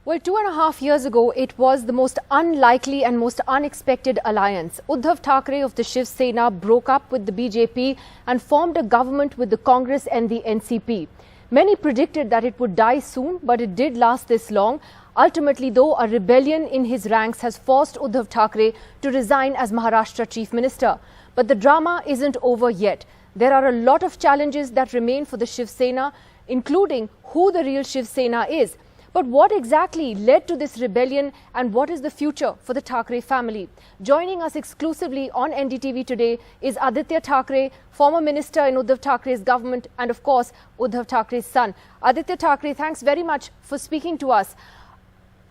Well, 2.5 years ago, it was the most unlikely and most unexpected alliance. Uddhav Thackeray of the Shiv Sena broke up with the BJP and formed a government with the Congress and the NCP. Many predicted that it would die soon, but it did last this long. Ultimately, though, a rebellion in his ranks has forced Uddhav Thackeray to resign as Maharashtra Chief Minister. But the drama isn't over yet. There are a lot of challenges that remain for the Shiv Sena, including who the real Shiv Sena is. But what exactly led to this rebellion and what is the future for the Thackeray family? Joining us exclusively on NDTV today is Aaditya Thackeray, former minister in Uddhav Thackeray's government and of course Uddhav Thackeray's son. Aaditya Thackeray, thanks very much for speaking to us.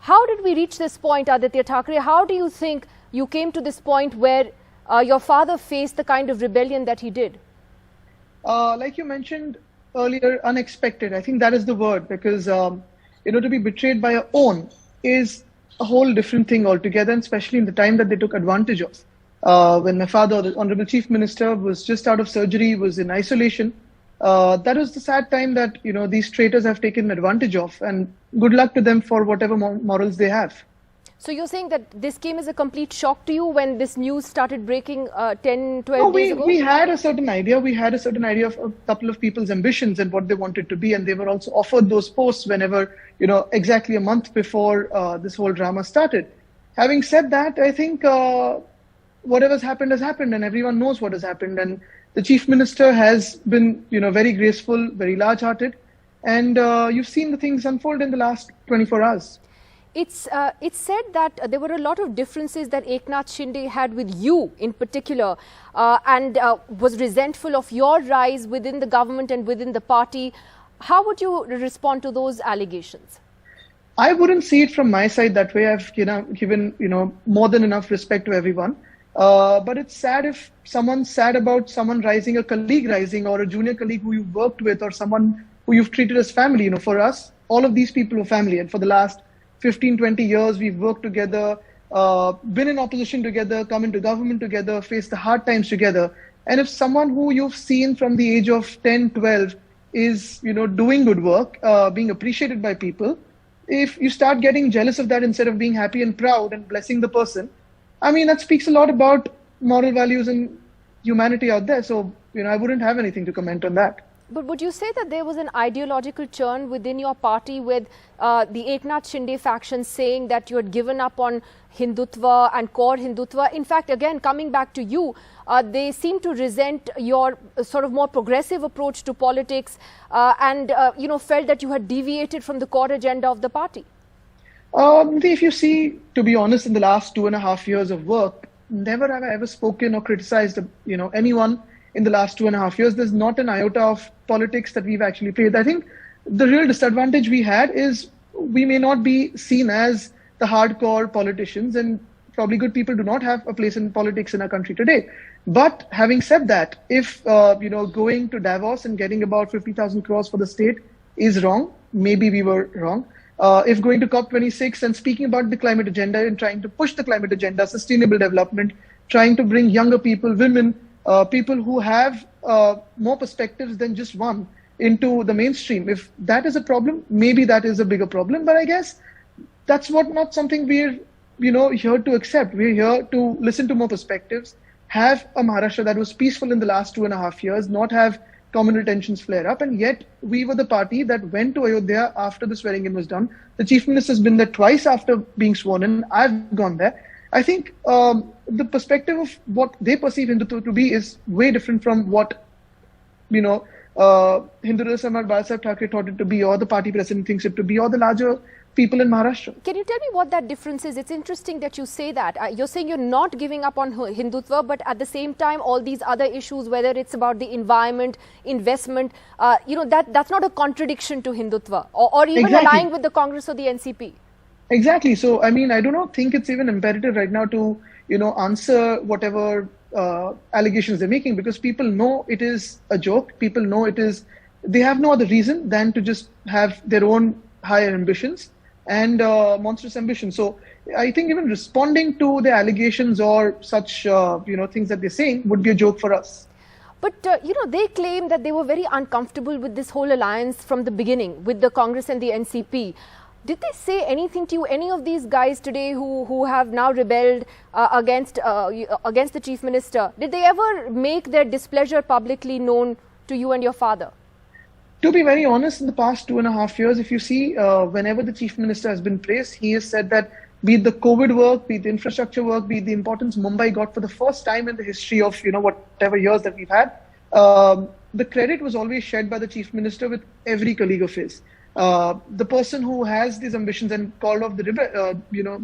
How did we reach this point, Aaditya Thackeray? How do you think you came to this point where your father faced the kind of rebellion that he did? Like you mentioned earlier, unexpected. I think that is the word, because to be betrayed by your own is a whole different thing altogether, and especially in the time that they took advantage of. When my father, the Honorable Chief Minister, was just out of surgery, was in isolation, that was the sad time that, these traitors have taken advantage of, and good luck to them for whatever morals they have. So you're saying that this came as a complete shock to you when this news started breaking 10, 12 days ago? We had a certain idea. We had a certain idea of a couple of people's ambitions and what they wanted to be. And they were also offered those posts whenever, exactly a month before this whole drama started. Having said that, I think whatever's happened has happened and everyone knows what has happened. And the Chief Minister has been, very graceful, very large-hearted. And you've seen the things unfold in the last 24 hours. It's said that there were a lot of differences that Eknath Shinde had with you in particular and was resentful of your rise within the government and within the party. How would you respond to those allegations? I wouldn't see it from my side that way. I've given more than enough respect to everyone. But it's sad if someone's sad about someone rising, a colleague rising, or a junior colleague who you've worked with, or someone who you've treated as family. For us, all of these people are family, and for the last 15, 20 years, we've worked together, been in opposition together, come into government together, faced the hard times together. And if someone who you've seen from the age of 10, 12 is, doing good work, being appreciated by people, if you start getting jealous of that instead of being happy and proud and blessing the person, that speaks a lot about moral values and humanity out there. So, I wouldn't have anything to comment on that. But would you say that there was an ideological churn within your party with the Eknath Shinde faction saying that you had given up on Hindutva and core Hindutva? In fact, again, coming back to you, they seem to resent your sort of more progressive approach to politics and, felt that you had deviated from the core agenda of the party. If you see, to be honest, in the last 2.5 years of work, never have I ever spoken or criticized, anyone in the last 2.5 years. There's not an iota of politics that we've actually played. I think the real disadvantage we had is we may not be seen as the hardcore politicians, and probably good people do not have a place in politics in our country today. But having said that, if, going to Davos and getting about 50,000 crores for the state is wrong, maybe we were wrong. If going to COP26 and speaking about the climate agenda and trying to push the climate agenda, sustainable development, trying to bring younger people, women, people who have more perspectives than just one into the mainstream. If that is a problem, maybe that is a bigger problem. But I guess that's not something we're, here to accept. We're here to listen to more perspectives, have a Maharashtra that was peaceful in the last 2.5 years, not have communal tensions flare up. And yet we were the party that went to Ayodhya after the swearing in was done. The Chief Minister has been there twice after being sworn in. I've gone there. I think the perspective of what they perceive Hindutva to be is way different from what, Hindu Samad Balasaheb Thackeray thought it to be, or the party president thinks it to be, or the larger people in Maharashtra. Can you tell me what that difference is? It's interesting that you say that. You're saying you're not giving up on Hindutva, but at the same time, all these other issues, whether it's about the environment, investment, that's not a contradiction to Hindutva, or even aligning with the Congress or the NCP. Exactly. So, I do not think it's even imperative right now to, answer whatever allegations they're making, because people know it is a joke. People know they have no other reason than to just have their own higher ambitions and monstrous ambitions. So, I think even responding to the allegations or such, things that they're saying would be a joke for us. But, they claim that they were very uncomfortable with this whole alliance from the beginning with the Congress and the NCP. Did they say anything to you, any of these guys today who have now rebelled against the Chief Minister? Did they ever make their displeasure publicly known to you and your father? To be very honest, in the past 2.5 years, if you see, whenever the Chief Minister has been praised, he has said that be it the COVID work, be it the infrastructure work, be it the importance Mumbai got for the first time in the history of, whatever years that we've had, the credit was always shared by the Chief Minister with every colleague of his. The person who has these ambitions and called off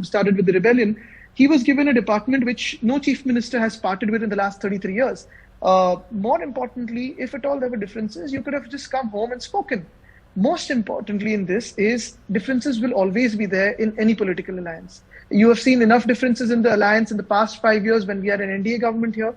started with the rebellion, he was given a department which no Chief Minister has parted with in the last 33 years. More importantly, if at all there were differences, you could have just come home and spoken. Most importantly in this is differences will always be there in any political alliance. You have seen enough differences in the alliance in the past 5 years when we had an NDA government here.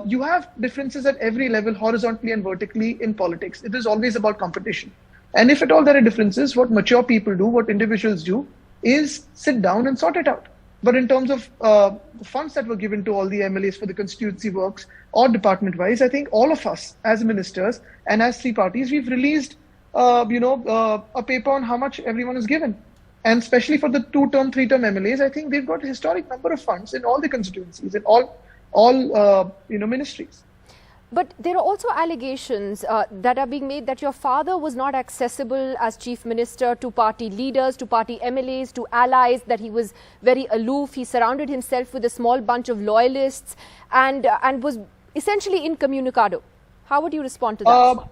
You have differences at every level, horizontally and vertically in politics. It is always about competition. And if at all there are differences, what mature people do, what individuals do, is sit down and sort it out. But in terms of the funds that were given to all the MLAs for the constituency works or department-wise, I think all of us as ministers and as three parties, we've released a paper on how much everyone is given. And especially for the 2-term, 3-term MLAs, I think they've got a historic number of funds in all the constituencies, in all ministries. But there are also allegations that are being made that your father was not accessible as Chief Minister to party leaders, to party MLAs, to allies, that he was very aloof. He surrounded himself with a small bunch of loyalists and was essentially incommunicado. How would you respond to that?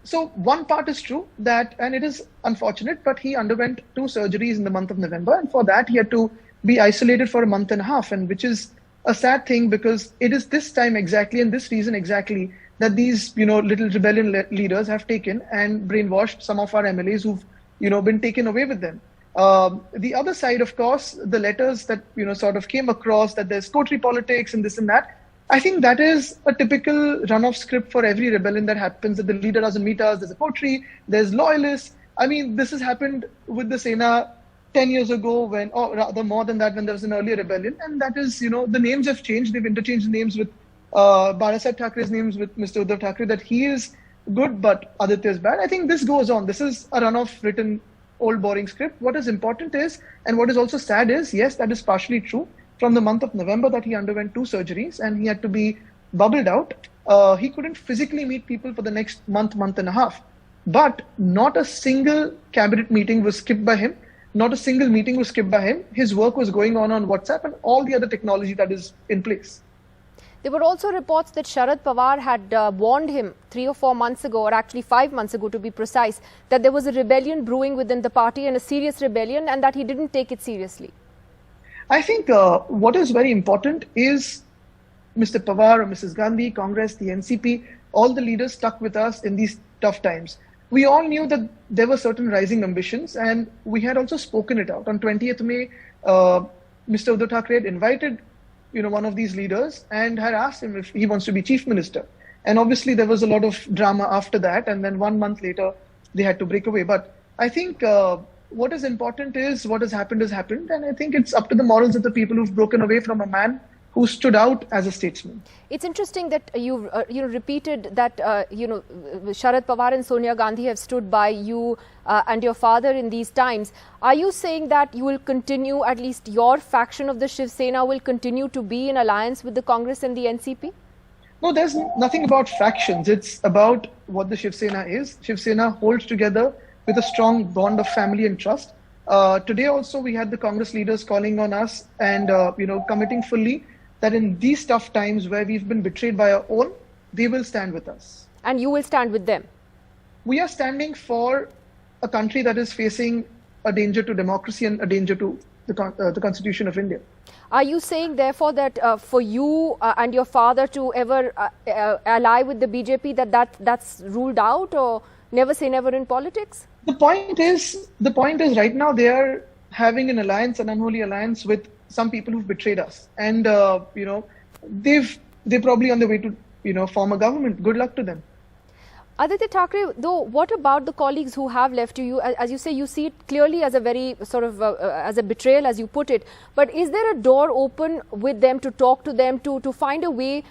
So one part is true that, and it is unfortunate, but he underwent 2 surgeries in the month of November. And for that, he had to be isolated for a month and a half, and which is a sad thing because it is this time exactly and this reason exactly that these, little rebellion leaders have taken and brainwashed some of our MLAs who've, been taken away with them. The other side, of course, the letters that, sort of came across that there's coterie politics and this and that. I think that is a typical run-off script for every rebellion that happens, that the leader doesn't meet us, there's a coterie, there's loyalists. I mean, this has happened with the Sena 10 years ago when, or rather more than that, when there was an earlier rebellion. And that is, the names have changed. They've interchanged the names with Aaditya Thackeray's names with Mr. Uddhav Thackeray, that he is good, but Aditya is bad. I think this goes on. This is a run-off written old boring script. What is important is, and what is also sad is, yes, that is partially true. From the month of November that he underwent 2 surgeries and he had to be bubbled out. He couldn't physically meet people for the next month and a half. But not a single cabinet meeting was skipped by him. Not a single meeting was skipped by him. His work was going on WhatsApp and all the other technology that is in place. There were also reports that Sharad Pawar had warned him 3 or 4 months ago, or actually 5 months ago to be precise, that there was a rebellion brewing within the party and a serious rebellion, and that he didn't take it seriously. I think what is very important is Mr. Pawar or Mrs. Gandhi, Congress, the NCP, all the leaders stuck with us in these tough times. We all knew that there were certain rising ambitions and we had also spoken it out. On 20th May, Mr. Uddhav Thackeray had invited one of these leaders and had asked him if he wants to be Chief Minister. And obviously there was a lot of drama after that, and then 1 month later they had to break away. But I think what is important is what has happened, and I think it's up to the morals of the people who've broken away from a man who stood out as a statesman. It's interesting that you repeated that Sharad Pawar and Sonia Gandhi have stood by you and your father in these times. Are you saying that you will continue, at least your faction of the Shiv Sena will continue to be in alliance with the Congress and the NCP? No, there's nothing about factions. It's about what the Shiv Sena is. Shiv Sena holds together with a strong bond of family and trust. Today also we had the Congress leaders calling on us and committing fully that in these tough times where we've been betrayed by our own, they will stand with us. And you will stand with them? We are standing for a country that is facing a danger to democracy and a danger to the Constitution of India. Are you saying therefore that for you and your father to ever ally with the BJP, that's ruled out, or never say never in politics? The point is right now they are having an alliance, an unholy alliance with some people who've betrayed us. And, they're probably on their way to, form a government. Good luck to them. Aditya Thackeray, though, what about the colleagues who have left you? As you say, you see it clearly as a very sort of, as a betrayal, as you put it. But is there a door open with them to talk to them, to find a way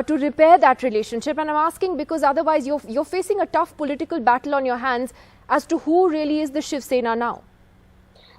to repair that relationship? And I'm asking because otherwise you're facing a tough political battle on your hands as to who really is the Shiv Sena now.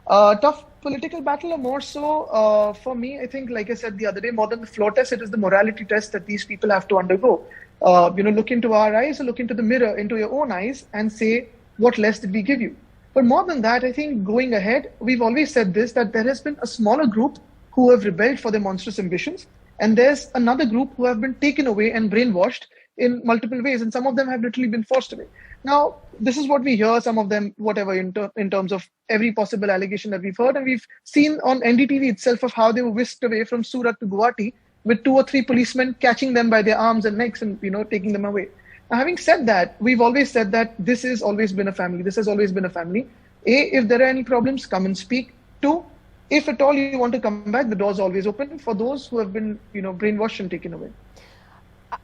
Tough political battle, or more so for me, I think, like I said the other day, more than the floor test, it is the morality test that these people have to undergo. Look into our eyes, or look into the mirror, into your own eyes, and say, what less did we give you? But more than that, I think going ahead, we've always said this, that there has been a smaller group who have rebelled for their monstrous ambitions, and there's another group who have been taken away and brainwashed in multiple ways, and some of them have literally been forced away. Now, this is what we hear, some of them, whatever, in terms of every possible allegation that we've heard, and we've seen on NDTV itself of how they were whisked away from Surat to Guwahati with 2 or 3 policemen catching them by their arms and necks and, taking them away. Now, having said that, we've always said that this has always been a family. This has always been a family. A, if there are any problems, come and speak. 2, if at all you want to come back, the door's always open for those who have been, brainwashed and taken away.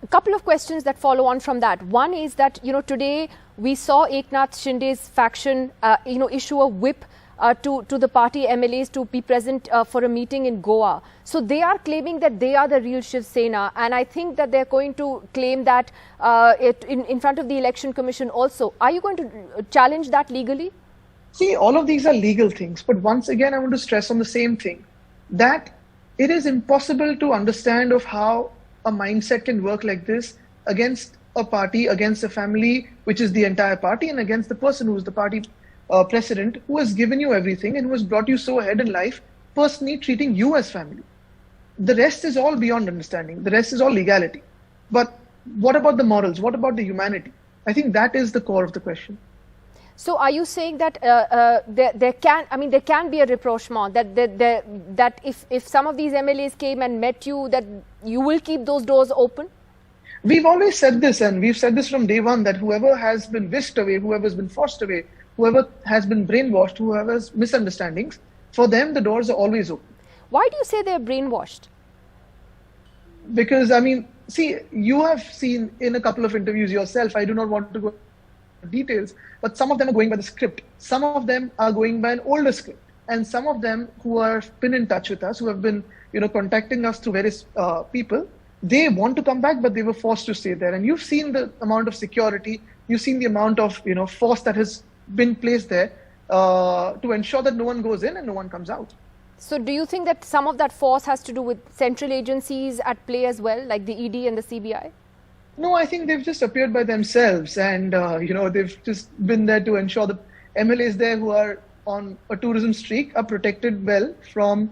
A couple of questions that follow on from that. One is that, today we saw Eknath Shinde's faction, issue a whip to the party MLAs to be present for a meeting in Goa. So they are claiming that they are the real Shiv Sena, and I think that they're going to claim that in front of the Election Commission also. Are you going to challenge that legally? See, all of these are legal things, but once again, I want to stress on the same thing, that it is impossible to understand of how a mindset can work like this against a party, against a family, which is the entire party, and against the person who is the party president, who has given you everything and who has brought you so ahead in life, personally treating you as family. The rest is all beyond understanding. The rest is all legality. But what about the morals? What about the humanity? I think that is the core of the question. So are you saying that there can be a rapprochement, that if some of these MLAs came and met you, that you will keep those doors open? We've always said this, and we've said this from day one, that whoever has been whisked away, whoever has been forced away, whoever has been brainwashed, whoever has misunderstandings, for them the doors are always open. Why do you say they're brainwashed? Because, see, you have seen in a couple of interviews yourself, I do not want to go details, but some of them are going by the script. Some of them are going by an older script, and some of them who have been in touch with us, who have been, contacting us through various people, they want to come back, but they were forced to stay there. And you've seen the amount of security, you've seen the amount of, force that has been placed there to ensure that no one goes in and no one comes out. So do you think that some of that force has to do with central agencies at play as well, like the ED and the CBI? No, I think they've just appeared by themselves, and they've just been there to ensure the MLAs there who are on a tourism streak are protected well from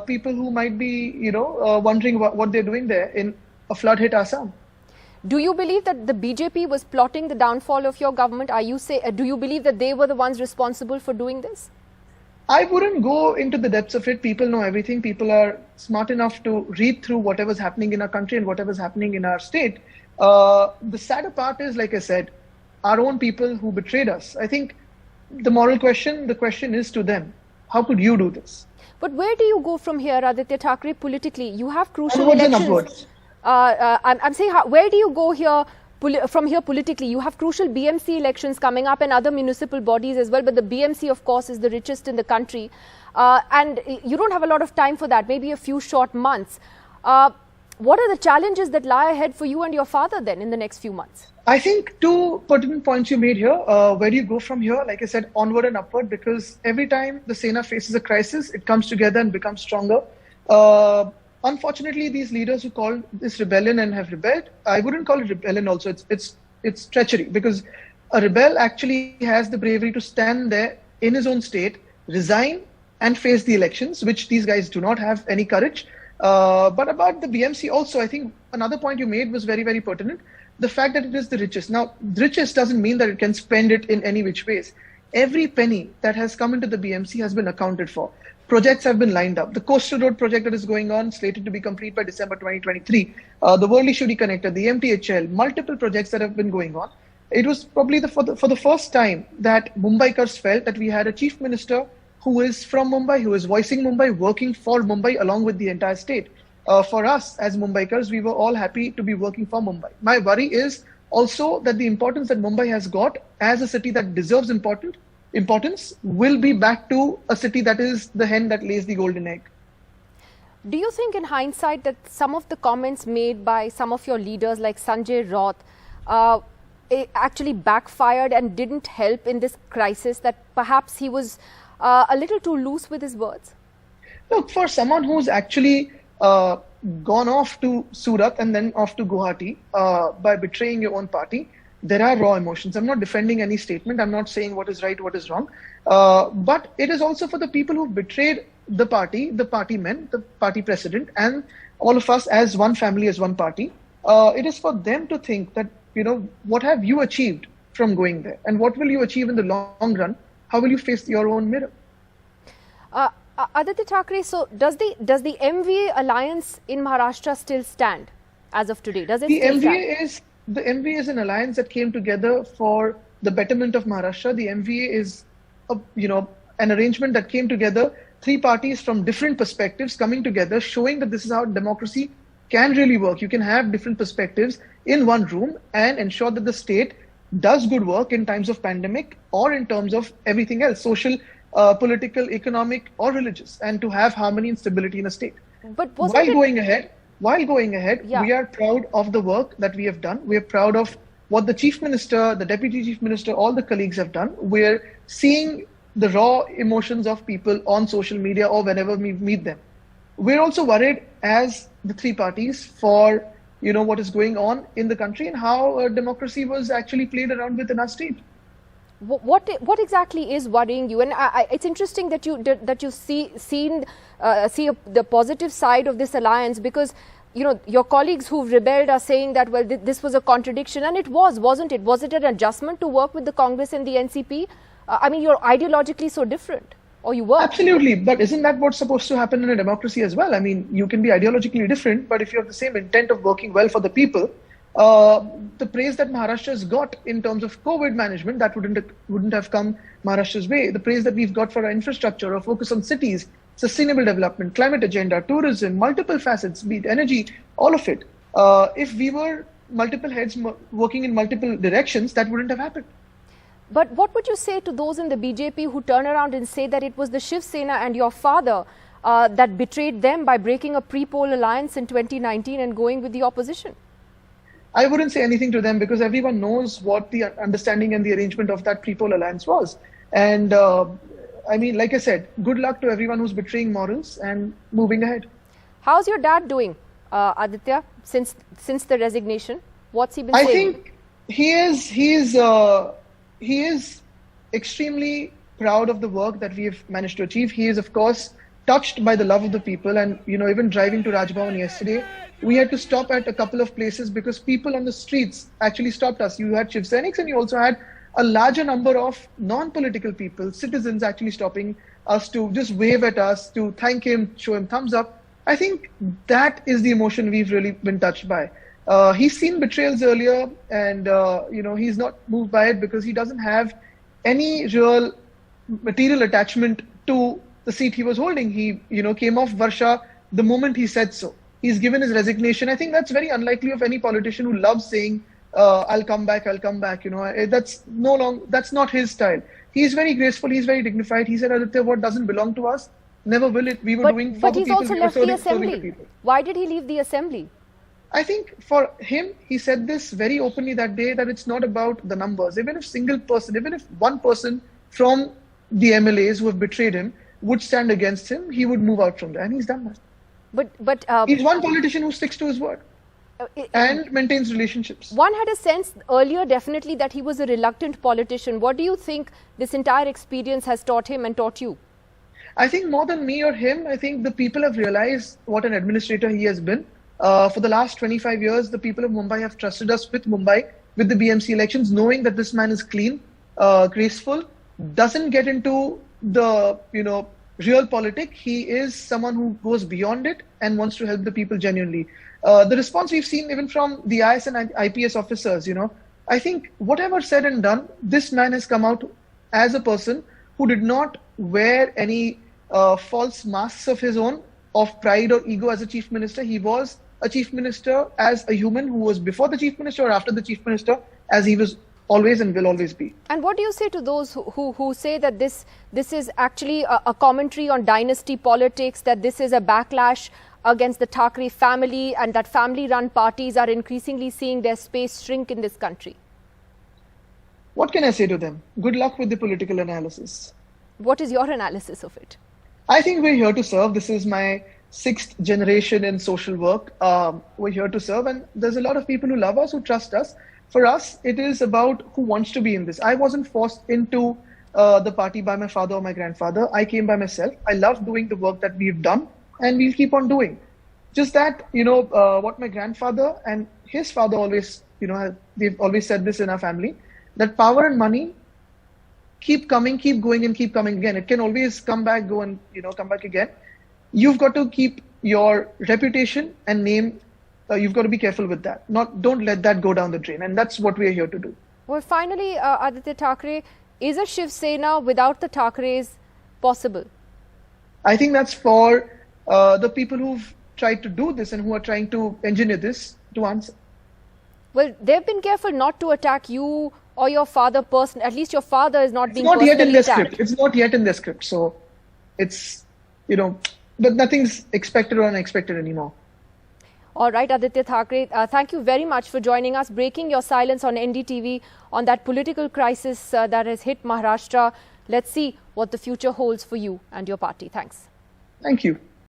people who might be, wondering what they're doing there in a flood-hit Assam. Do you believe that the BJP was plotting the downfall of your government? Do you believe that they were the ones responsible for doing this? I wouldn't go into the depths of it. People know everything. People are smart enough to read through whatever's happening in our country and whatever's happening in our state. The sadder part is, like I said, our own people who betrayed us. I think the moral question, the question is to them. How could you do this? But where do you go from here, Aaditya Thackeray, politically? You have crucial Onwards elections. and upwards. I'm saying, where do you go here from here politically? You have crucial BMC elections coming up and other municipal bodies as well. But the BMC, of course, is the richest in the country. And you don't have a lot of time for that, maybe a few short months. What are the challenges that lie ahead for you and your father then in the next few months? I think 2 pertinent points you made here. Where do you go from here? Like I said, onward and upward, because every time the Sena faces a crisis, it comes together and becomes stronger. Unfortunately, these leaders who call this rebellion and have rebelled, I wouldn't call it rebellion also. It's treachery, because a rebel actually has the bravery to stand there in his own state, resign and face the elections, which these guys do not have any courage. But about the BMC also, I think another point you made was very, very pertinent. The fact that it is the richest. Now, richest doesn't mean that it can spend it in any which ways. Every penny that has come into the BMC has been accounted for. Projects have been lined up. The Coastal Road project that is going on, slated to be complete by December 2023. The Worli-Shuri connector, the MTHL, multiple projects that have been going on. It was probably for the first time that Mumbaikars felt that we had a chief minister who is from Mumbai, who is voicing Mumbai, working for Mumbai along with the entire state. For us as Mumbaikars, we were all happy to be working for Mumbai. My worry is also that the importance that Mumbai has got as a city that deserves importance will be back to a city that is the hen that lays the golden egg. Do you think in hindsight that some of the comments made by some of your leaders like Sanjay Raut actually backfired and didn't help in this crisis, that perhaps he was a little too loose with his words? Look, for someone who's actually gone off to Surat and then off to Guwahati by betraying your own party, there are raw emotions. I'm not defending any statement. I'm not saying what is right, what is wrong. But it is also for the people who betrayed the party men, the party president, and all of us as one family, as one party. It is for them to think that, what have you achieved from going there? And what will you achieve in the long run? How will you face your own mirror? Aaditya Thackeray, so does the MVA alliance in Maharashtra still stand as of today? Does it still stand? The MVA is an alliance that came together for the betterment of Maharashtra. The MVA is, an arrangement that came together, three parties from different perspectives coming together, showing that this is how democracy can really work. You can have different perspectives in one room and ensure that the state does good work in times of pandemic or in terms of everything else, social, political, economic, or religious, and to have harmony and stability in a state. But While going ahead, yeah, we are proud of the work that we have done. We are proud of what the Chief Minister, the Deputy Chief Minister, all the colleagues have done. We're seeing the raw emotions of people on social media or whenever we meet them. We're also worried as the three parties for, what is going on in the country and how democracy was actually played around with in our state. What exactly is worrying you? And it's interesting that you see the positive side of this alliance, because your colleagues who've rebelled are saying that, well, this was a contradiction, and it wasn't it? Was it an adjustment to work with the Congress and the NCP? I mean, you're ideologically so different, or you were. Absolutely, but isn't that what's supposed to happen in a democracy as well? I mean, you can be ideologically different, but if you have the same intent of working well for the people, the praise that Maharashtra has got in terms of COVID management, that wouldn't have come Maharashtra's way. The praise that we've got for our infrastructure, our focus on cities, sustainable development, climate agenda, tourism, multiple facets, be it energy, all of it. If we were multiple heads working in multiple directions, that wouldn't have happened. But what would you say to those in the BJP who turn around and say that it was the Shiv Sena and your father that betrayed them by breaking a pre-poll alliance in 2019 and going with the opposition? I wouldn't say anything to them because everyone knows what the understanding and the arrangement of that pre-poll alliance was. And I mean, like I said, good luck to everyone who's betraying morals and moving ahead. How's your dad doing, Aaditya, since the resignation? What's he been saying? I think he is extremely proud of the work that we have managed to achieve. He is, of course, touched by the love of the people. And, even driving to Raj Bhavan yesterday, we had to stop at a couple of places because people on the streets actually stopped us. You had Shiv Sainiks and you also had a larger number of non-political people, citizens actually stopping us to just wave at us, to thank him, show him thumbs up. I think that is the emotion we've really been touched by. He's seen betrayals earlier and, he's not moved by it because he doesn't have any real material attachment to the seat he was holding. He, came off Varsha the moment he said so. He's given his resignation. I think that's very unlikely of any politician who loves saying, I'll come back. That's not his style. He's very graceful. He's very dignified. He said, Aditya, what doesn't belong to us, never will it. We were doing for the people. But he's also left the assembly. Why did he leave the assembly? I think for him, he said this very openly that day, that it's not about the numbers. Even if one person from the MLAs who have betrayed him would stand against him, he would move out from there, and he's done that. But he's one politician who sticks to his word and maintains relationships. One had a sense earlier, definitely, that he was a reluctant politician. What do you think this entire experience has taught him and taught you? I think more than me or him, I think the people have realized what an administrator he has been. For the last 25 years, the people of Mumbai have trusted us with Mumbai, with the BMC elections, knowing that this man is clean, graceful, doesn't get into the, real politic. He is someone who goes beyond it and wants to help the people genuinely. The response we've seen even from the IS and IPS officers, I think whatever said and done, this man has come out as a person who did not wear any false masks of his own, of pride or ego as a chief minister. He was a chief minister as a human who was before the chief minister or after the chief minister, as he was always and will always be. And what do you say to those who say that this is actually a commentary on dynasty politics, that this is a backlash against the Thackeray family, and that family-run parties are increasingly seeing their space shrink in this country? What can I say to them? Good luck with the political analysis. What is your analysis of it? I think we're here to serve. This is my 6th generation in social work. We're here to serve, and there's a lot of people who love us, who trust us. For us, it is about who wants to be in this. I wasn't forced into the party by my father or my grandfather. I came by myself. I love doing the work that we've done, and we'll keep on doing. Just that, what my grandfather and his father always, they've always said this in our family, that power and money keep coming, keep going, and keep coming again. It can always come back, go and, come back again. You've got to keep your reputation and name. You've got to be careful with that. Don't let that go down the drain. And that's what we're here to do. Well, finally, Aaditya Thackeray, is a Shiv Sena without the Thackerays possible? I think that's for the people who've tried to do this and who are trying to engineer this to answer. Well, they've been careful not to attack you or your father personally. At least your father is not being personally attacked. It's not yet in the script. It's not yet in the script. So it's, but nothing's expected or unexpected anymore. All right, Aaditya Thackeray, thank you very much for joining us, breaking your silence on NDTV on that political crisis that has hit Maharashtra. Let's see what the future holds for you and your party. Thanks. Thank you.